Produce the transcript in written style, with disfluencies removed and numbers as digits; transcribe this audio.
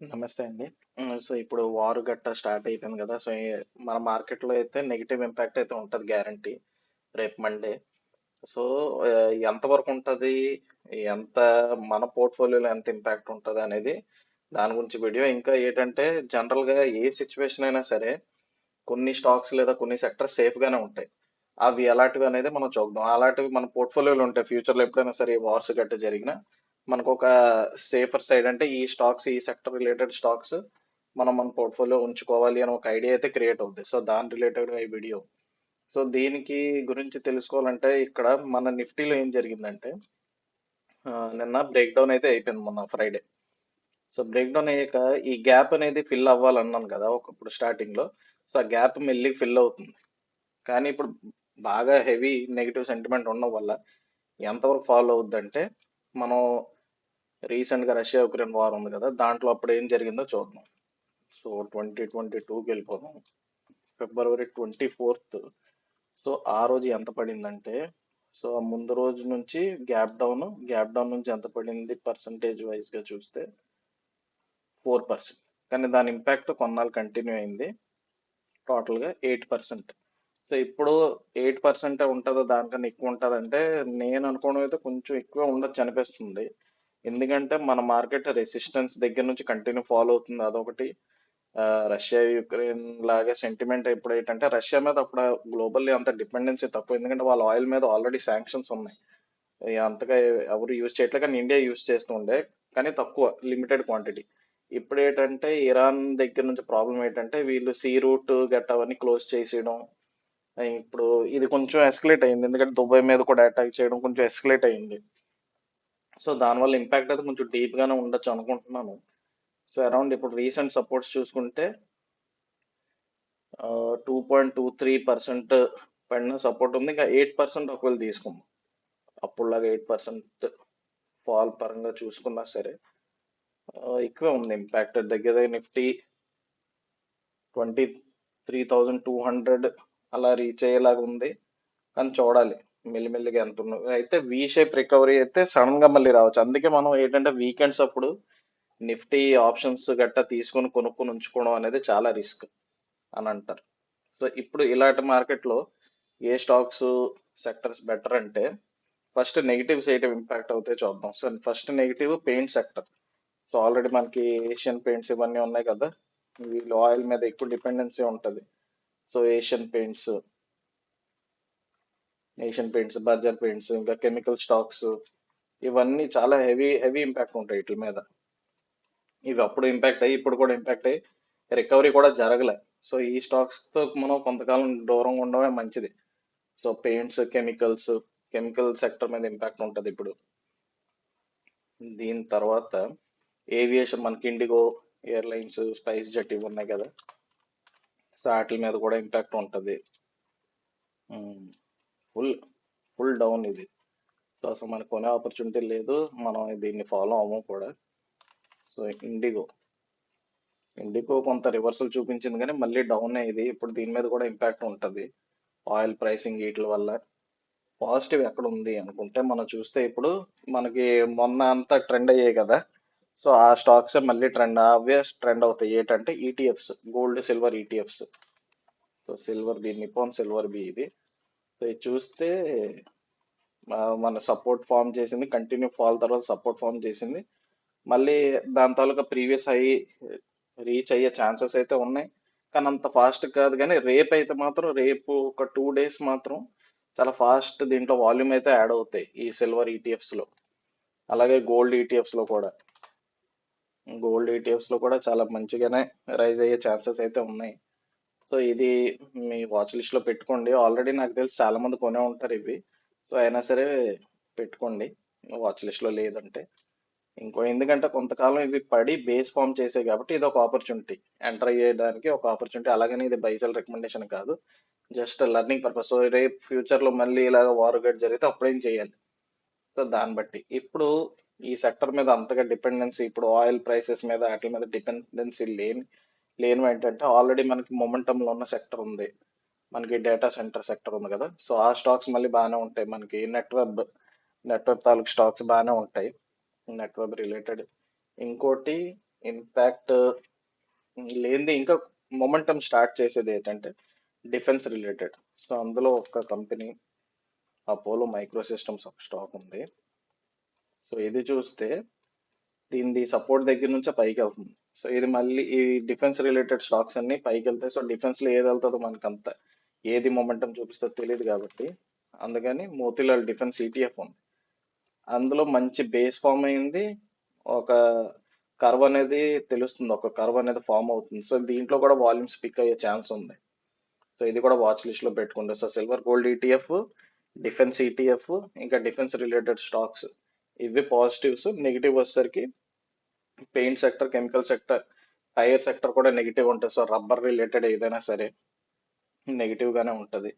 నమస్తే అండి. సో, ఇప్పుడు వార్ గట్టా స్టార్ట్ అయిపోయింది గదా! సో, మన మార్కెట్‌లో అయితే నెగెటివ్ ఇంపాక్ట్ అయితే ఉంటది గ్యారంటీ. రేపు మండే. సో, ఎంతవరకు ఉంటది? ఎంత మన పోర్ట్‌ఫోలియోలో ఎంత ఇంపాక్ట్ ఉంటదనేది దాని గురించి వీడియో. ఇంకా ఏటంటే జనరల్‌గా ఏ సిట్యుయేషన్ అయినా సరే కొన్ని స్టాక్స్ లేదా కొన్ని సెక్టర్స్ సేఫ్‌గానే ఉంటాయి. అవి ఎలాంటివి అనేది మనం చూద్దాం. అలాంటివి మన పోర్ట్‌ఫోలియోలో ఉంటాయి. ఫ్యూచర్‌లో ఎప్పుడైనా సరే వార్స్ గట్టా జరిగినా మనకొక సేఫర్ సైడ్ అంటే ఈ స్టాక్స్, ఈ సెక్టర్ రిలేటెడ్ స్టాక్స్ మనం మన పోర్ట్‌ఫోలియో ఉంచుకోవాలి అని ఒక ఐడియా అయితే క్రియేట్ అవుద్ది. సో, దాని రిలేటెడ్‌గా ఈ వీడియో. సో, దీనికి గురించి తెలుసుకోవాలంటే ఇక్కడ మన నిఫ్టీలో ఏం జరిగిందంటే నిన్న బ్రేక్ డౌన్ అయితే అయిపోయింది మొన్న ఫ్రైడే. సో, బ్రేక్ డౌన్ అయ్యాక ఈ గ్యాప్ అనేది ఫిల్ అవ్వాలన్నాను కదా ఒకప్పుడు స్టార్టింగ్‌లో. సో, ఆ గ్యాప్ మెల్లిగా ఫిల్ అవుతుంది. కానీ ఇప్పుడు బాగా హెవీ నెగటివ్ సెంటిమెంట్ ఉండడం వల్ల ఎంతవరకు ఫాలో అవుద్దంటే మనం రీసెంట్ గా రష్యా ఉక్రెయిన్ వార్ ఉంది కదా దాంట్లో అప్పుడు ఏం జరిగిందో చూద్దాం. సో 2022కి వెళ్ళిపోదాం. ఫిబ్రవరి 24th. సో ఆ రోజు ఎంత పడిందంటే సో ఆ ముందు రోజు నుంచి గ్యాప్ డౌన్ నుంచి ఎంత పడింది పర్సంటేజ్ వైజ్ గా చూస్తే 4%. కానీ దాని ఇంపాక్ట్ కొన్నాళ్ళు కంటిన్యూ అయింది. టోటల్ గా 8%. సో ఇప్పుడు 8% ఉంటుందో దానికన్నా ఎక్కువ ఉంటుందంటే నేను అనుకోవడం అయితే కొంచెం ఎక్కువ ఉండొచ్చు అనిపిస్తుంది. ఎందుకంటే మన మార్కెట్ రెసిస్టెన్స్ దగ్గర నుంచి కంటిన్యూ ఫాలో అవుతుంది అదొకటి. ఆ, రష్యా యుక్రెయిన్ లాగా సెంటిమెంట్ ఇప్పుడు ఏంటంటే రష్యా మీద అప్పుడు గ్లోబల్లీ అంత డిపెండెన్సీ తక్కువ, ఎందుకంటే వాళ్ళ ఆయిల్ మీద ఆల్రెడీ శాంక్షన్స్ ఉన్నాయి. అంతగా ఎవరు యూజ్ చేయట్లేదు, కానీ ఇండియా యూజ్ చేస్తుండే, కానీ తక్కువ లిమిటెడ్ క్వాంటిటీ. ఇప్పుడు ఏంటంటే ఇరాన్ దగ్గర నుంచి ప్రాబ్లం ఏంటంటే వీళ్ళు సీ రూట్ గట్ట అవన్నీ క్లోజ్ చేసేయడం. ఇప్పుడు ఇది కొంచెం ఎస్కలేట్ అయింది, ఎందుకంటే దుబాయ్ మీద కూడా అటాక్ చేయడం కొంచెం ఎస్కలేట్ అయింది. సో దానివల్ల ఇంపాక్ట్ అయితే కొంచెం డీప్ గానే ఉండొచ్చు అనుకుంటున్నాను. సో అరౌండ్ ఇప్పుడు రీసెంట్ సపోర్ట్స్ చూసుకుంటే 2.23% పైన సపోర్ట్ ఉంది. ఇంకా 8% ఒకవేళ తీసుకుందాం, అప్పుడులాగా 8% ఫాల్ పరంగా చూసుకున్నా సరే ఎక్కువే ఉంది ఇంపాక్ట్. దగ్గర నిఫ్టీ 23,200 అలా రీచ్ అయ్యేలాగా ఉంది. కానీ చూడాలి మెల్లిమెల్లిగా ఎంత ఉన్నది. అయితే వి షేప్ రికవరీ అయితే సడన్ గా మళ్ళీ రావచ్చు. అందుకే మనం ఏంటంటే వీకెండ్స్ అప్పుడు నిఫ్టీ ఆప్షన్స్ గట్టా తీసుకొని కొనుక్కొని ఉంచుకోవడం అనేది చాలా రిస్క్ అని అంటారు. సో ఇప్పుడు ఇలాంటి మార్కెట్లో ఏ స్టాక్స్ సెక్టర్స్ బెటర్ అంటే ఫస్ట్ నెగిటివ్స్ ఏంటి ఇంపాక్ట్ అవుతాయి చూద్దాం. So first negative paint sector. So already మనకి ఏషియన్ పెయింట్స్ ఇవన్నీ ఉన్నాయి కదా, వీళ్ళు ఆయిల్ మీద ఎక్కువ డిపెండెన్సీ ఉంటుంది. So Asian paints, Berger paints, ఇంకా కెమికల్ స్టాక్స్, ఇవన్నీ చాలా హెవీ హెవీ ఇంపాక్ట్ ఉంటాయి వీటి మీద. ఇవి అప్పుడు ఇంపాక్ట్ అయ్యి ఇప్పుడు కూడా ఇంపాక్ట్ అయ్యి రికవరీ కూడా జరగలే. సో ఈ స్టాక్స్ తో మనం కొంతకాలం దూరంగా ఉండడమే మంచిది. సో పెయింట్స్, కెమికల్ సెక్టర్ మీద ఇంపాక్ట్ ఉంటుంది ఇప్పుడు. దీని తర్వాత ఏవియేషన్, మనకి ఇండిగో ఎయిర్లైన్స్, స్పైస్ జెట్ ఇవి ఉన్నాయి కదా, సో వాటి మీద కూడా ఇంపాక్ట్ ఉంటుంది. ఫుల్ ఫుల్ డౌన్ ఇది. సో అసలు మనకు కొనే ఆపర్చునిటీ లేదు, మనం దీన్ని ఫాలో అవ్వము కూడా. సో ఇండిగో కొంత రివర్సల్ చూపించింది కానీ మళ్ళీ డౌన్ అయ్యింది. ఇప్పుడు దీని మీద కూడా ఇంపాక్ట్ ఉంటుంది ఆయిల్ ప్రైసింగ్ వీటి వల్ల. పాజిటివ్ ఎక్కడ ఉంది అనుకుంటే మనం చూస్తే ఇప్పుడు మనకి మొన్న అంతా ట్రెండ్ అయ్యాయి కదా, సో ఆ స్టాక్స్ మళ్ళీ అవే ట్రెండ్ అవుతాయి. ఏంటంటే ETFs, gold silver ETFs. So silver B, Nippon silver B ఇది. సో ఇది చూస్తే మన సపోర్ట్ ఫామ్ చేసింది, కంటిన్యూ ఫాల్ తర్వాత సపోర్ట్ ఫామ్ చేసింది. మళ్ళీ దాని తాలూకా ప్రీవియస్ హై రీచ్ అయ్యే ఛాన్సెస్ అయితే ఉన్నాయి. కానీ అంత ఫాస్ట్ కాదు. కానీ రేపు అయితే మాత్రం, రేపు ఒక 2 days మాత్రం చాలా ఫాస్ట్ దీంట్లో వాల్యూమ్ అయితే యాడ్ అవుతాయి ఈ సిల్వర్ ఈటీఎఫ్స్ లో. అలాగే గోల్డ్ ఈటీఎఫ్స్ లో కూడా చాలా మంచిగానే రైజ్ అయ్యే ఛాన్సెస్ అయితే ఉన్నాయి. సో ఇది మీ వాచ్ లిస్ట్ లో పెట్టుకోండి. ఆల్రెడీ నాకు తెలిసి చాలా మంది కొనే ఉంటారు ఇవి. సో అయినా సరే పెట్టుకోండి వాచ్ లిస్ట్ లో లేదంటే. ఎందుకంటే కొంతకాలం ఇవి పడి బేస్ ఫామ్ చేసాయి కాబట్టి ఇది ఒక ఆపర్చునిటీ, ఎంటర్ అయ్యేదానికి ఒక ఆపర్చునిటీ. అలాగని ఇది బైసెల్ రికమెండేషన్ కాదు, జస్ట్ లెర్నింగ్ పర్పస్. సో రేపు ఫ్యూచర్ లో మళ్ళీ ఇలాగ వార్ గట్ జరిగితే అప్పుడేం చేయాలి. సో దాన్ని బట్టి ఇప్పుడు ఈ సెక్టర్ మీద అంతగా డిపెండెన్సీ, ఇప్పుడు ఆయిల్ ప్రైసెస్ మీద వాటి మీద డిపెండెన్సీ లేని ఏంటంటే ఆల్రెడీ మనకి మొమెంటమ్ లో ఉన్న సెక్టర్ ఉంది. మనకి డేటా సెంటర్ సెక్టర్ ఉంది కదా, సో ఆ స్టాక్స్ మళ్ళీ బాగానే ఉంటాయి. మనకి నెట్వర్క్ తాలూకు స్టాక్స్ బాగానే ఉంటాయి, నెట్వర్క్ రిలేటెడ్. ఇంకోటి ఇంపాక్ట్ లేనిది ఇంకా మొమెంటం స్టార్ట్ చేసేది ఏంటంటే డిఫెన్స్ రిలేటెడ్. సో అందులో ఒక కంపెనీ అపోలో మైక్రో సిస్టమ్స్ ఒక స్టాక్ ఉంది. సో ఇది చూస్తే దీనిది సపోర్ట్ దగ్గర నుంచే పైకి వెళ్తుంది. సో ఇది మళ్ళీ ఈ డిఫెన్స్ రిలేటెడ్ స్టాక్స్ అన్ని పైకి వెళ్తాయి. సో డిఫెన్స్ లో ఏది వెళ్తుందో మనకు అంత ఏది మొమెంటం చూపిస్తుందో తెలియదు కాబట్టి అందుకని మోతీలాల్ డిఫెన్స్ ఈటీఎఫ్ ఉంది. అందులో మంచి బేస్ ఫామ్ అయింది. ఒక కర్వ్ అనేది తెలుస్తుంది, ఒక కర్వ్ అనేది ఫామ్ అవుతుంది. సో దీంట్లో కూడా వాల్యూమ్స్ పిక్ అయ్యే ఛాన్స్ ఉంది. సో ఇది కూడా వాచ్ లిస్ట్ లో పెట్టుకుంటే. So silver gold ETF, defence ETF, ఇంకా డిఫెన్స్ రిలేటెడ్ స్టాక్స్ ఇవి పాజిటివ్స్. నెగిటివ్ వచ్చేసరికి paint sector, chemical sector, tyre sector కూడా నెగిటివ్ ఉంటుంది. సో రబ్బర్ రిలేటెడ్ ఏదైనా సరే నెగిటివ్ గానే ఉంటది.